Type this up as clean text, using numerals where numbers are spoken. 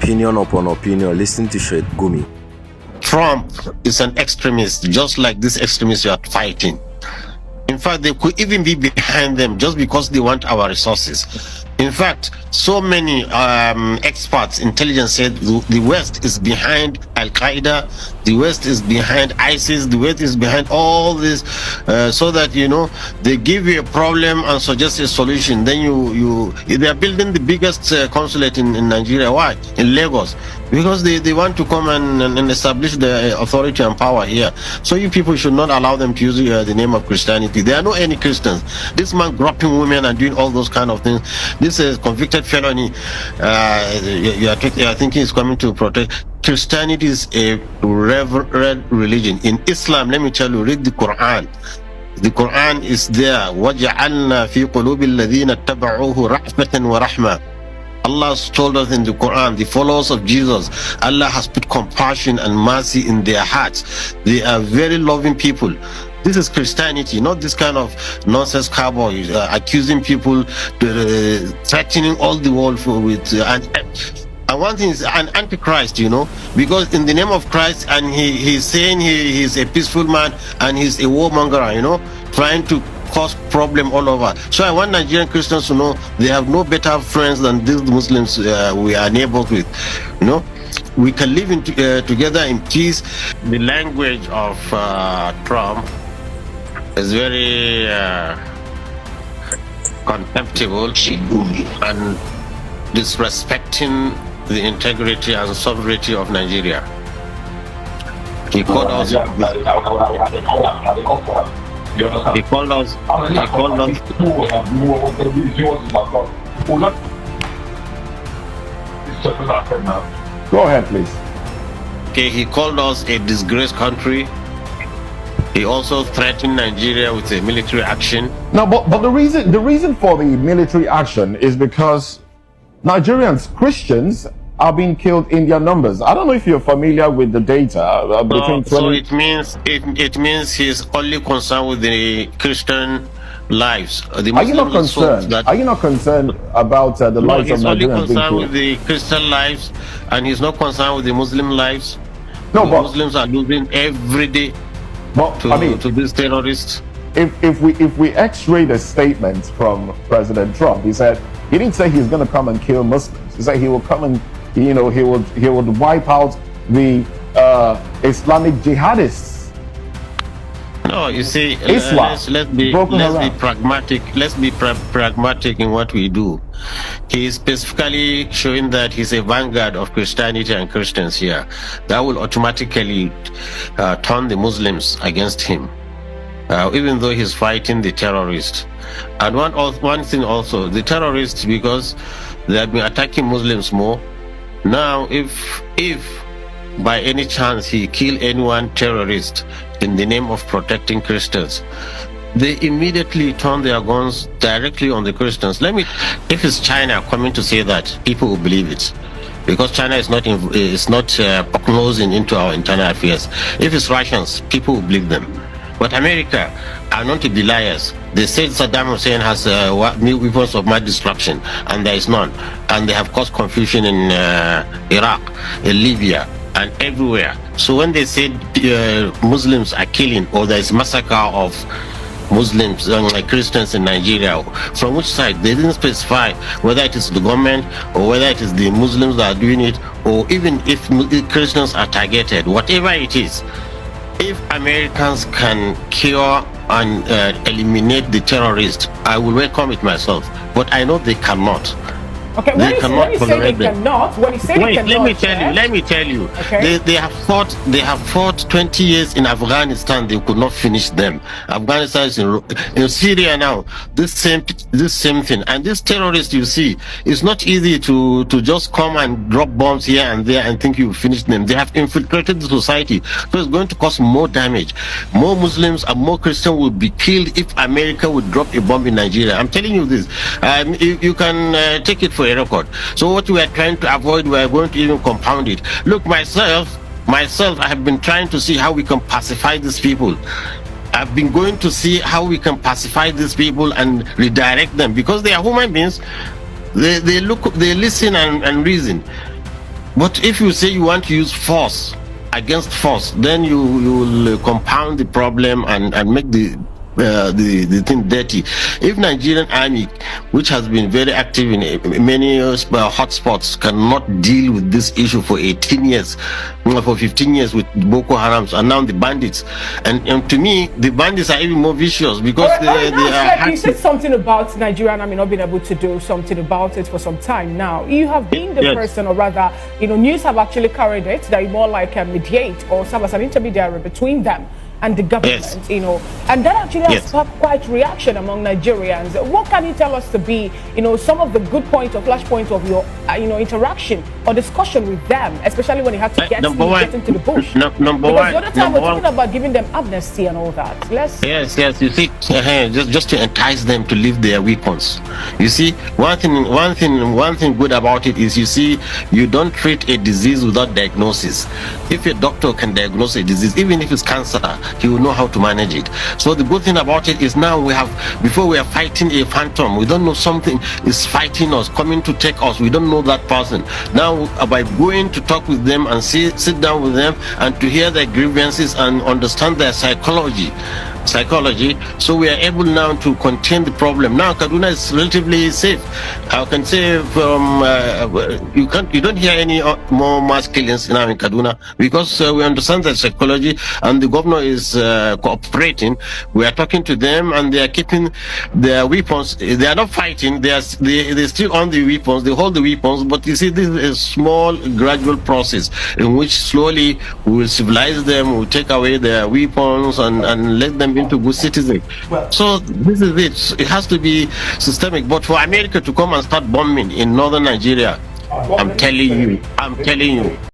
opinion upon opinion. Listen to Sheikh Gumi. Trump is an extremist, just like this extremist you are fighting. In fact, they could even be behind them just because they want our resources. In fact, so many experts, intelligence said the West is behind Al-Qaeda, the West is behind ISIS, the West is behind all this, so that, you know, they give you a problem and suggest a solution. Then they are building the biggest consulate in Nigeria. Why? In Lagos. Because they want to come and establish the authority and power here. So you people should not allow them to use the name of Christianity. There are no any Christians. This man groping women and doing all those kind of things. This is convicted felony. You are thinking he's coming to protect. Christianity is a reverend religion. In Islam, let me tell you, read the Quran. The Quran is there. وَجَعَلْنَا فِي قُلُوبِ الَّذِينَ اتَّبَعُوهُ رَحْمَةً وَرَحْمَةً. Allah has told us in the Quran, the followers of Jesus, Allah has put compassion and mercy in their hearts. They are very loving people. This is Christianity, not this kind of nonsense cowboy accusing people, threatening all the world and one thing is an antichrist, you know, because in the name of Christ, and he's saying he's a peaceful man and he's a warmonger, you know, trying to cause problem all over. So I want Nigerian Christians to know they have no better friends than these Muslims we are neighbors with. You know, we can live together in peace. The language of Trump is very contemptible and disrespecting the integrity and sovereignty of Nigeria. He called us. He called us. Go ahead, please. Okay, he called us a disgraced country. He also threatened Nigeria with a military action. No, but the reason for the military action is because Nigerians, Christians, are being killed in their numbers. I don't know if you're familiar with the data between 20... So it means he's only concerned with the Christian lives. Are you not concerned? Are you not concerned about the lives of Nigerians? He's only concerned with the Christian lives, and he's not concerned with the Muslim lives. No, but Muslims are losing every day to these terrorists. If we X-ray the statement from President Trump, he said he didn't say he's going to come and kill Muslims. He said he will come and he would wipe out the Islamic jihadists. No, you see, Islam, let's be pragmatic. Let's be pragmatic in what we do. He is specifically showing that he's a vanguard of Christianity and Christians here. That will automatically turn the Muslims against him, even though he's fighting the terrorists. And one thing also, the terrorists, because they have been attacking Muslims more. Now, if by any chance he kill anyone terrorist in the name of protecting Christians, they immediately turn their guns directly on the Christians. If it's China coming to say that, people will believe it, because China is not prognosing into our internal affairs. If it's Russians, people will believe them. But America are not to be liars. They said Saddam Hussein has weapons of mass destruction, and there is none. And they have caused confusion in Iraq, in Libya, and everywhere. So when they said Muslims are killing, or there is massacre of Muslims and Christians in Nigeria, from which side? They didn't specify whether it is the government or whether it is the Muslims that are doing it, or even if Christians are targeted. Whatever it is, if Americans can cure and eliminate the terrorists, I will welcome it myself. But I know they cannot. Okay, when you say they cannot, let me tell you. Okay. They have fought 20 years in Afghanistan. They could not finish them. Afghanistan is in Syria now. This same thing. And this terrorist you see, it's not easy to just come and drop bombs here and there and think you finish them. They have infiltrated the society, so it's going to cause more damage. More Muslims and more Christians will be killed if America would drop a bomb in Nigeria. I'm telling you this. You can take it for a record. So what we are trying to avoid, we are going to even compound it. Look, myself, I have been trying to see how we can pacify these people. I've been going to see how we can pacify these people and redirect them, because they are human beings. They listen and reason. But if you say you want to use force against force, then you will compound the problem and make the thing dirty. If Nigerian army, which has been very active in many hotspots, cannot deal with this issue for 18 years, for 15 years with Boko Haram, and now the bandits, and to me, the bandits are even more vicious because they are. You said something about Nigerian army not being able to do something about it for some time now. You have been the person, or rather, news have actually carried it that you more like mediate or serve as an intermediary between them and the government, and that actually has sparked quite reaction among Nigerians. What can you tell us to be, some of the good points or flash points of your, interaction or discussion with them, especially when you have to get into the bush? Because the other time we're talking about giving them amnesty and all that. Yes. You see, just to entice them to leave their weapons. You see, one thing good about it is, you see, you don't treat a disease without diagnosis. If a doctor can diagnose a disease, even if it's cancer, he will know how to manage it. So the good thing about it is, now before we are fighting a phantom, we don't know something is fighting us, coming to take us. We don't know that person. Now, by going to talk with them and sit down with them and to hear their grievances and understand their psychology, so we are able now to contain the problem. Now Kaduna is relatively safe. I can say you don't hear any more mass killings now in Kaduna, because we understand the psychology and the governor is cooperating. We are talking to them and they are keeping their weapons. They are not fighting. They still on the weapons. They hold the weapons. But you see, this is a small, gradual process in which slowly we will civilize them. We will take away their weapons and let them into good citizens. So this is it. It has to be systemic. But for America to come and start bombing in northern Nigeria, I'm telling you.